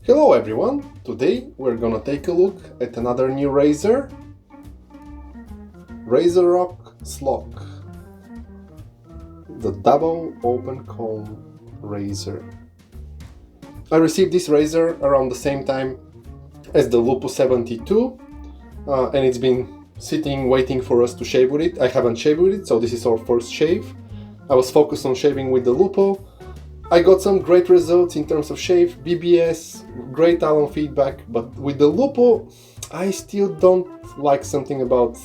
Hello everyone! Today we're gonna take a look at another new razor, RazoRock SLOC, the double open comb razor. I received this razor around the same time as the Lupo 72 and it's been sitting waiting for us to shave with it. I haven't shaved with it, so this is our first shave. I was focused on shaving with the Lupo. I got some great results in terms of shave, BBS, great Allen feedback, but with the Lupo, I still don't like something about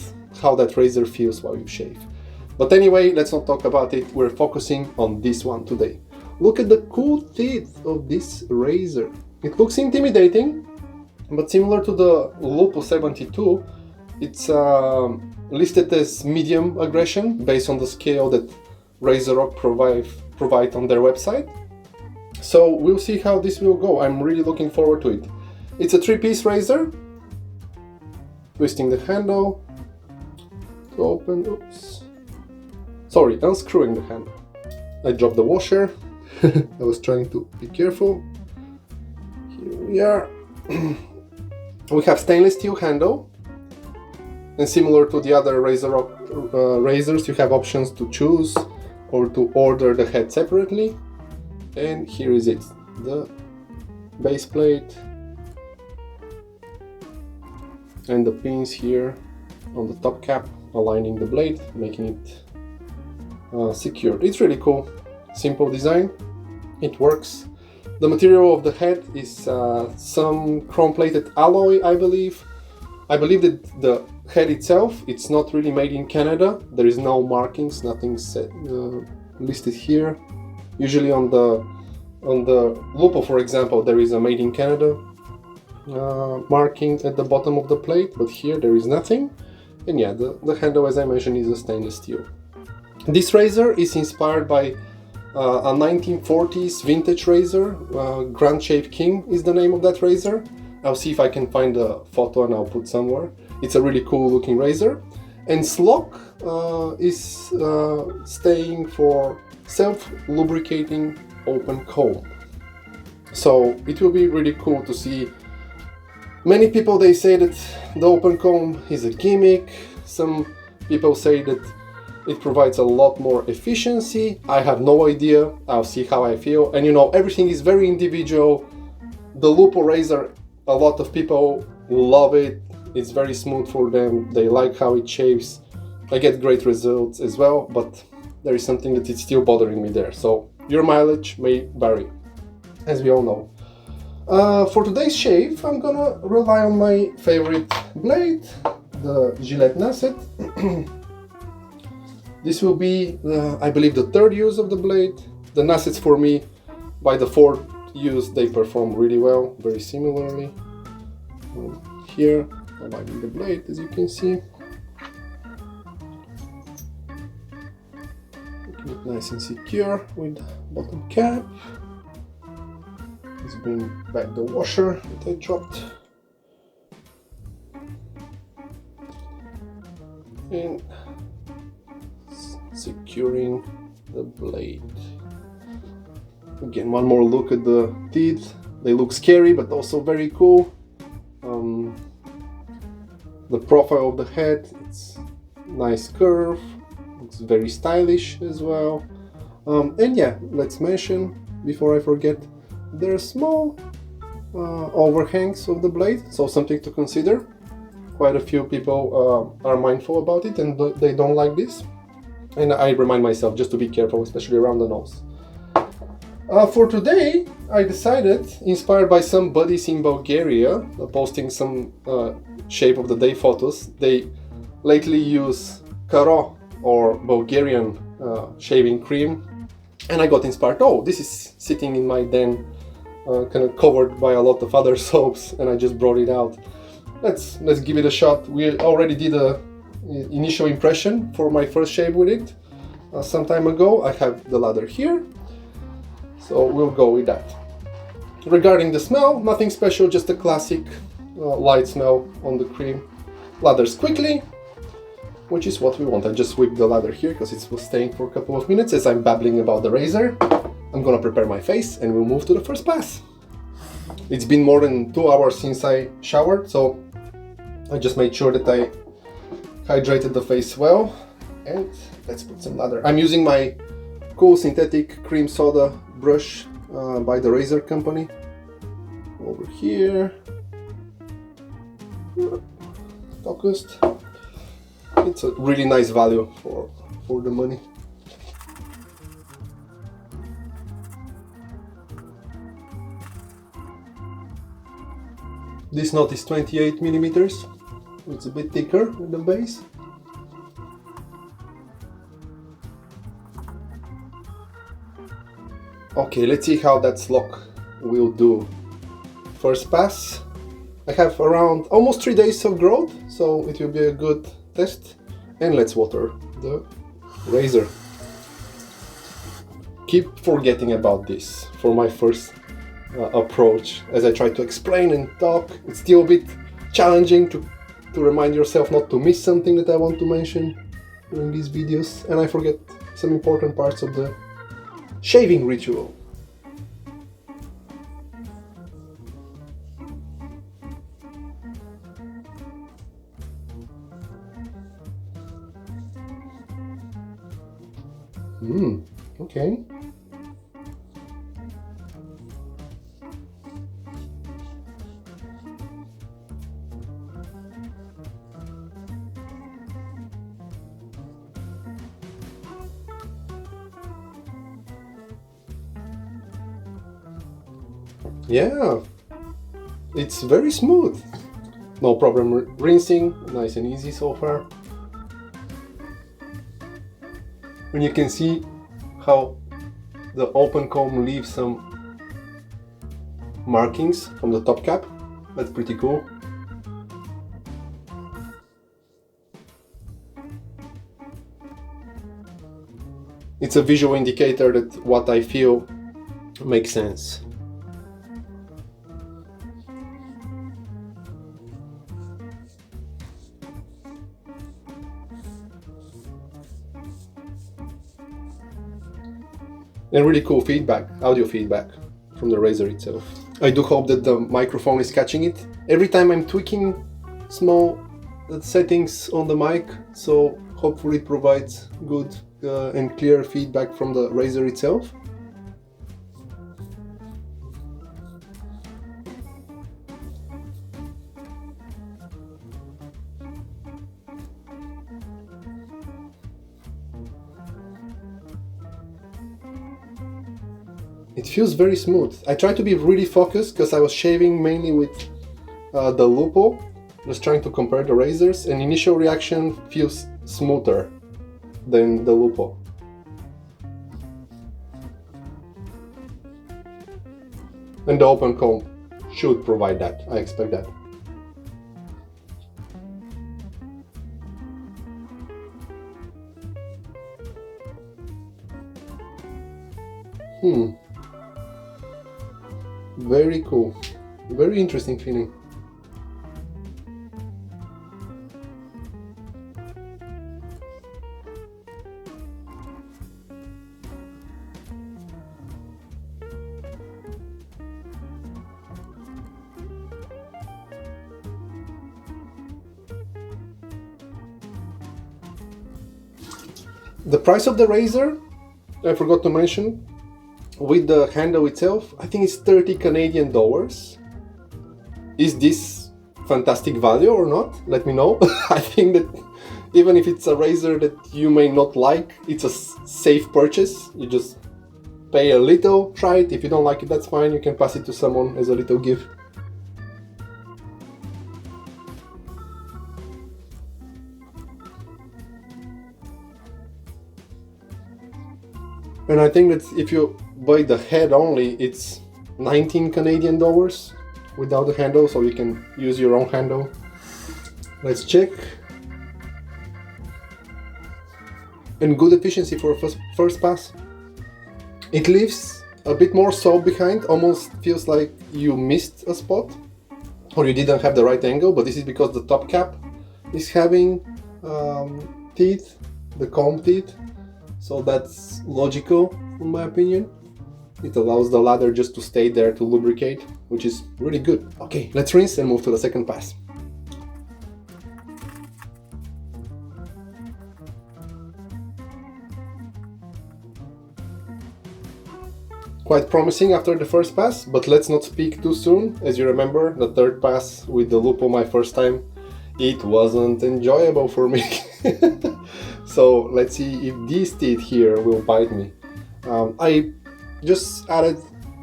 how that razor feels while you shave. But anyway, let's not talk about it, we're focusing on this one today. Look at the cool teeth of this razor. It looks intimidating, but similar to the Lupo 72, it's listed as medium aggression based on the scale that RazoRock provide on their website. So we'll see how this will go. I'm really looking forward to it. It's a 3-piece razor. Twisting the handle to open, unscrewing the handle. I dropped the washer. I was trying to be careful. Here we are. We have stainless steel handle. And similar to the other RazoRock razors, you have options to choose or to order the head separately. And here is it, the base plate and the pins here on the top cap aligning the blade, making it secured. It's really cool, simple design, it works. The material of the head is some chrome-plated alloy, I believe. I believe that the head itself, it's not really made in Canada. There is no markings, nothing listed here. Usually on the Lupo, for example, there is a made in Canada marking at the bottom of the plate, but here there is nothing. And yeah, the handle, as I mentioned, is a stainless steel. This razor is inspired by a 1940s vintage razor. Grand Shave King is the name of that razor. I'll see if I can find a photo and I'll put somewhere. It's a really cool looking razor. And SLOC is staying for self-lubricating open comb. So it will be really cool to see. Many people, they say that the open comb is a gimmick. Some people say that it provides a lot more efficiency. I have no idea. I'll see how I feel. And you know, everything is very individual. The Lupo razor, a lot of people love it. It's very smooth for them. They like how it shaves. I get great results as well, but there is something that is still bothering me there. So your mileage may vary, as we all know. For today's shave, I'm gonna rely on my favorite blade, the Gillette Nasset. This will be, I believe, the third use of the blade. The Nassets, for me, by the fourth use, they perform really well, very similarly. Here, aligning the blade, as you can see. Making it nice and secure with bottom cap. Let's bring back the washer that I dropped. And securing the blade. Again, one more look at the teeth. They look scary, but also very cool. The profile of the head, it's nice curve, looks very stylish as well. And yeah, let's mention, before I forget, there are small overhangs of the blade, so something to consider. Quite a few people are mindful about it and they don't like this. And I remind myself just to be careful, especially around the nose. For today, I decided, inspired by some buddies in Bulgaria, posting some shape of the day photos. They lately use Karo, or Bulgarian shaving cream, and I got inspired. Oh, this is sitting in my den, kind of covered by a lot of other soaps, and I just brought it out. Let's give it a shot. We already did a initial impression for my first shave with it some time ago. I have the lather here, so we'll go with that. Regarding the smell, nothing special, just a classic light smell on the cream. Lathers quickly, which is what we want. I just whipped the lather here because it was staying for a couple of minutes as I'm babbling about the razor. I'm gonna prepare my face and we'll move to the first pass. It's been more than 2 hours since I showered, so I just made sure that I hydrated the face well. And let's put some lather. I'm using my cool synthetic cream soda brush by the RazoRock over here. Focused. It's a really nice value for the money. This knot is 28 millimeters. It's a bit thicker at the base. Okay, let's see how that SLOC will do. First pass. I have around almost 3 days of growth, so it will be a good test. And let's water the razor. Keep forgetting about this for my first approach. As I try to explain and talk, it's still a bit challenging to remind yourself not to miss something that I want to mention during these videos, and I forget some important parts of the shaving ritual. Okay. Yeah, it's very smooth. No problem rinsing, nice and easy so far. And you can see how the open comb leaves some markings from the top cap. That's pretty cool. It's a visual indicator that what I feel makes sense. And really cool feedback, audio feedback from the razor itself. I do hope that the microphone is catching it. Every time I'm tweaking small settings on the mic, so hopefully it provides good and clear feedback from the razor itself. It feels very smooth. I try to be really focused because I was shaving mainly with the Lupo, just trying to compare the razors, and initial reaction feels smoother than the Lupo. And the open comb should provide that, I expect that. Very cool, very interesting feeling. The price of the razor, I forgot to mention, with the handle itself, I think it's 30 Canadian dollars. Is this fantastic value or not? Let me know. I think that even if it's a razor that you may not like, it's a safe purchase. You just pay a little, try it. If you don't like it, that's fine. You can pass it to someone as a little gift. And I think that if you buy the head only, it's 19 Canadian dollars without the handle, so you can use your own handle. Let's check. And good efficiency for a first pass. It leaves a bit more soap behind, almost feels like you missed a spot or you didn't have the right angle, but this is because the top cap is having teeth, the comb teeth. So that's logical in my opinion. It allows the lather just to stay there to lubricate which is really good. Okay, let's rinse and move to the second pass. Quite promising after the first pass, but let's not speak too soon. As you remember, the third pass with the Lupo my first time, it wasn't enjoyable for me. So let's see if this teeth here will bite me. I just added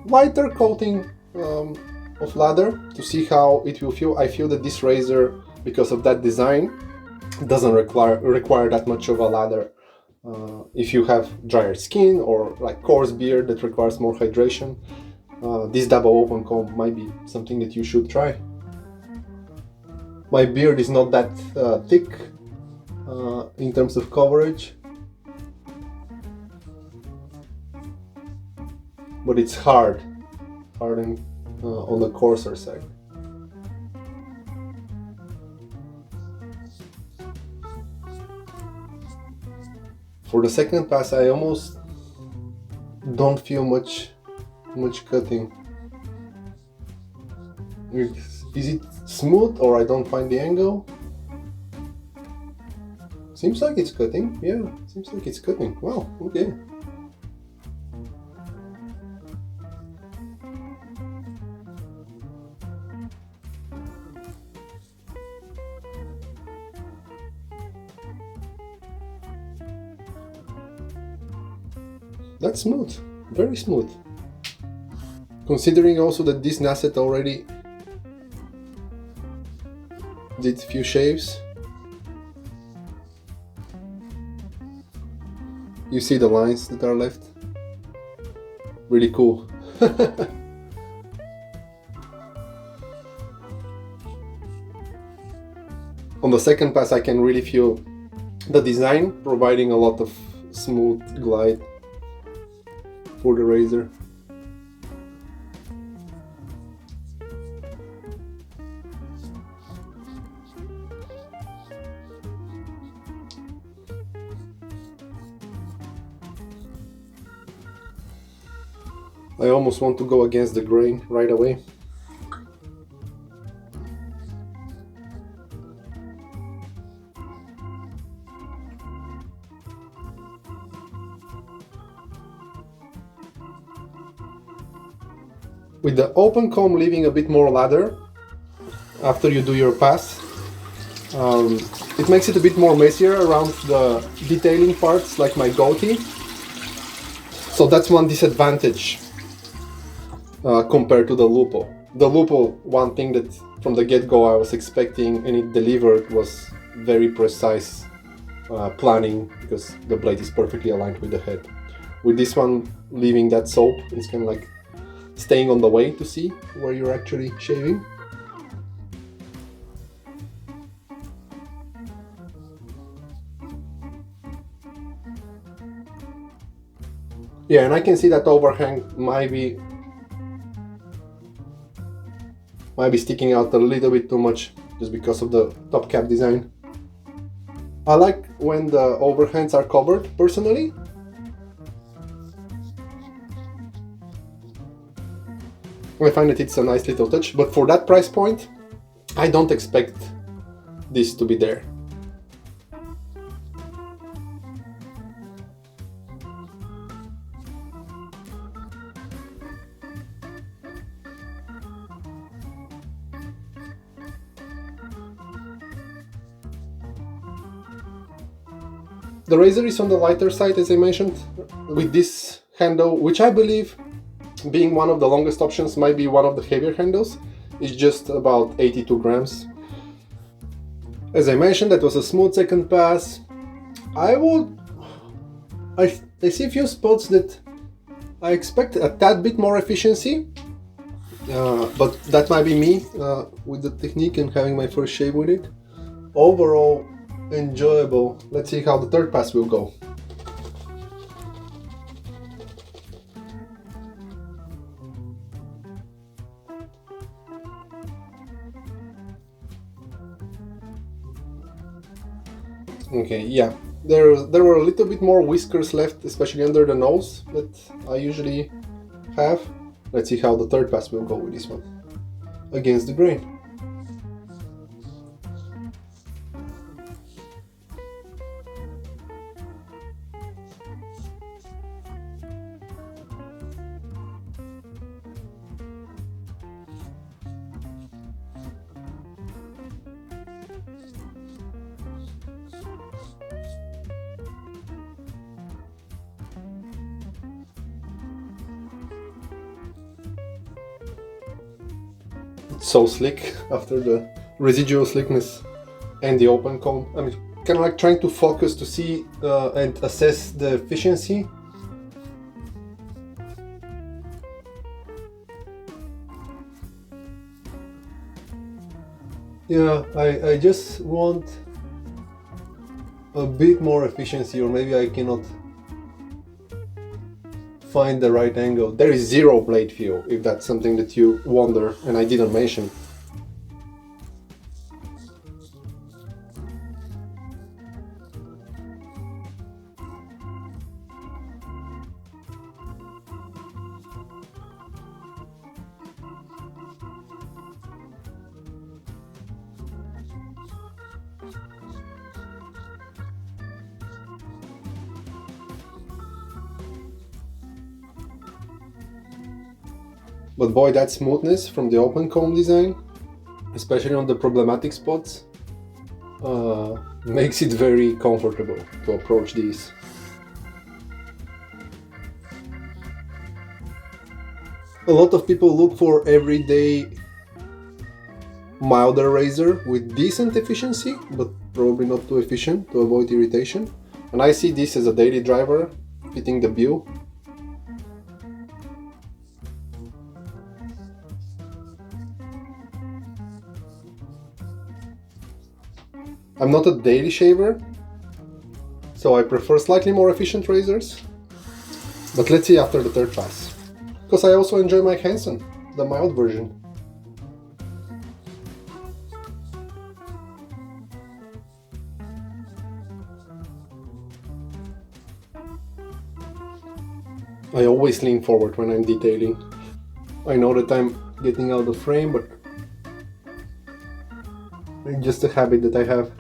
lighter coating of lather to see how it will feel. I feel that this razor, because of that design, doesn't require that much of a lather. If you have drier skin or like coarse beard that requires more hydration, this double open comb might be something that you should try. My beard is not that thick in terms of coverage, but it's hard and on the coarser side. For the second pass, I almost don't feel much cutting. Is it smooth or I don't find the angle? Seems like it's cutting. Yeah, seems like it's cutting. Wow, okay. That's smooth, very smooth. Considering also that this Nasset already did a few shaves. You see the lines that are left? Really cool. On the second pass I can really feel the design providing a lot of smooth glide for the razor. I almost want to go against the grain right away. With the open comb leaving a bit more lather after you do your pass, it makes it a bit more messier around the detailing parts like my goatee. So that's one disadvantage compared to the Lupo. The Lupo, one thing that from the get-go I was expecting and it delivered was very precise planning, because the blade is perfectly aligned with the head. With this one leaving that soap, it's kind of like staying on the way to see where you're actually shaving. Yeah, and I can see that overhang might be sticking out a little bit too much just because of the top cap design. I like when the overhangs are covered personally. I find that it's a nice little touch, but for that price point, I don't expect this to be there. The razor is on the lighter side, as I mentioned, with this handle, which I believe, being one of the longest options, might be one of the heavier handles. It's just about 82 grams. As I mentioned, that was a smooth second pass. I see a few spots that I expect a tad bit more efficiency, but that might be me with the technique and having my first shave with it. Overall, enjoyable. Let's see how the third pass will go. Okay, yeah, there were a little bit more whiskers left, especially under the nose that I usually have. Let's see how the third pass will go with this one. against the grain. So slick after the residual slickness and the open comb. I'm kind of like trying to focus to see and assess the efficiency. Yeah, I just want a bit more efficiency, or maybe I cannot find the right angle. There is zero blade feel, if that's something that you wonder and I didn't mention. But boy, that smoothness from the open comb design, especially on the problematic spots, makes it very comfortable to approach these. A lot of people look for everyday milder razor with decent efficiency, but probably not too efficient to avoid irritation. And I see this as a daily driver fitting the bill. I'm not a daily shaver, so I prefer slightly more efficient razors. But let's see after the third pass. Because I also enjoy my Hanson, the mild version. I always lean forward when I'm detailing. I know that I'm getting out of frame, but it's just a habit that I have.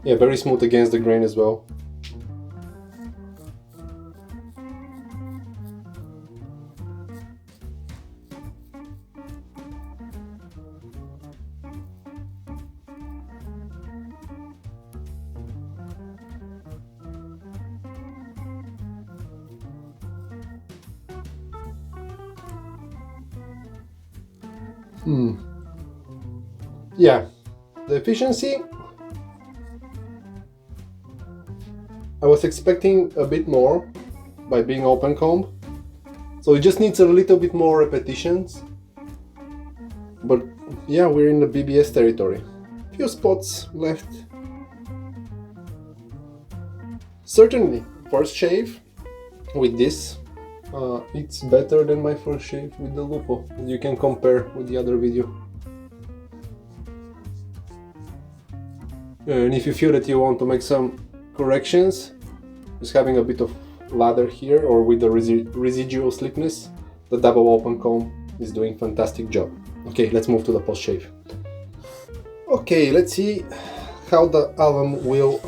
Yeah, very smooth against the grain as well. Yeah, the efficiency, I was expecting a bit more by being open comb, so it just needs a little bit more repetitions. But yeah, we're in the BBS territory. Few spots left. Certainly, first shave with this, it's better than my first shave with the Lupo. You can compare with the other video. And if you feel that you want to make some corrections, just having a bit of lather here or with the residual slickness, the double open comb is doing fantastic job. Okay, let's move to the post shave. Okay, let's see how the alum will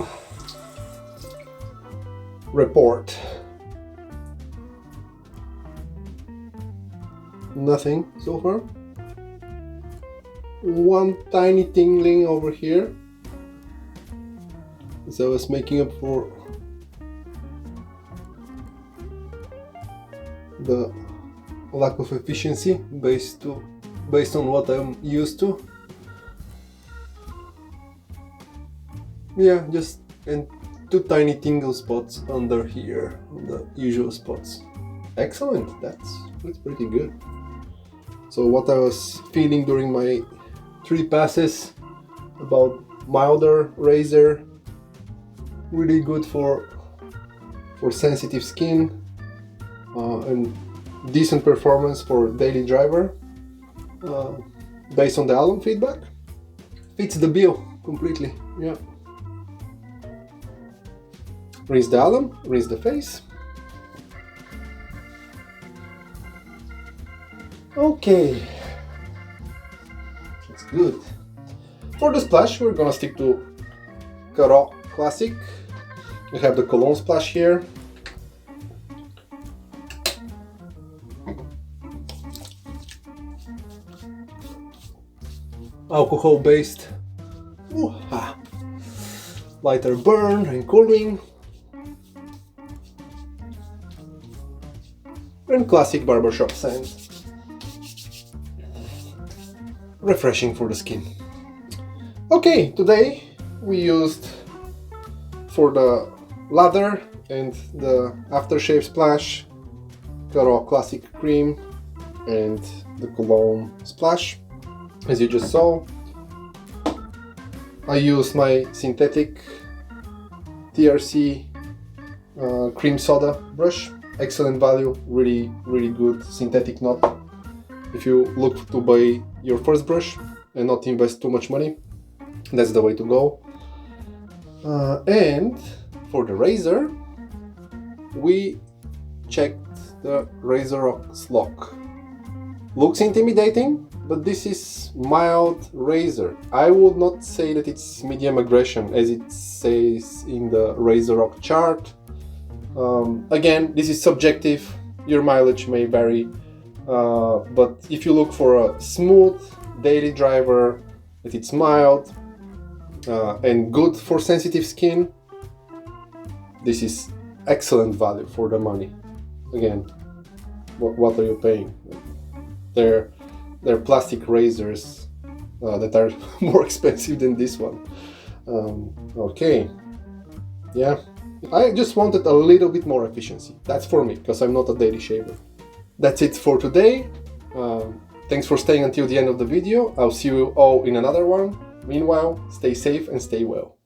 report. Nothing so far. One tiny tingling over here. So I was making up for the lack of efficiency based on what I'm used to. Yeah, just and two tiny tingle spots under here, on the usual spots. Excellent, that's pretty good. So what I was feeling during my 3 passes about milder razor, really good for sensitive skin, and decent performance for daily driver. based on the alum feedback. Fits the bill completely, yeah. Rinse the alum, rinse the face. Okay, that's good. For the splash, we're gonna stick to Karo Classic. We have the cologne splash here. Alcohol-based, lighter burn and cooling. And classic barbershop scent. Refreshing for the skin. Okay, today we used for the lather and the aftershave splash Karo Classic Cream and the cologne splash. As you just saw, I used my synthetic TRC cream soda brush. Excellent value, really good synthetic knot. If you look to buy your first brush and not invest too much money, that's the way to go. And for the razor, we checked the RazoRock SLOC. Looks intimidating, but this is mild razor. I would not say that it's medium aggression as it says in the RazoRock chart. Again, this is subjective, your mileage may vary, but if you look for a smooth daily driver, that it's mild and good for sensitive skin, this is excellent value for the money. Again, what are you paying? They're plastic razors that are more expensive than this one. Okay, yeah. I just wanted a little bit more efficiency. That's for me, because I'm not a daily shaver. That's it for today. Thanks for staying until the end of the video. I'll see you all in another one. Meanwhile, stay safe and stay well.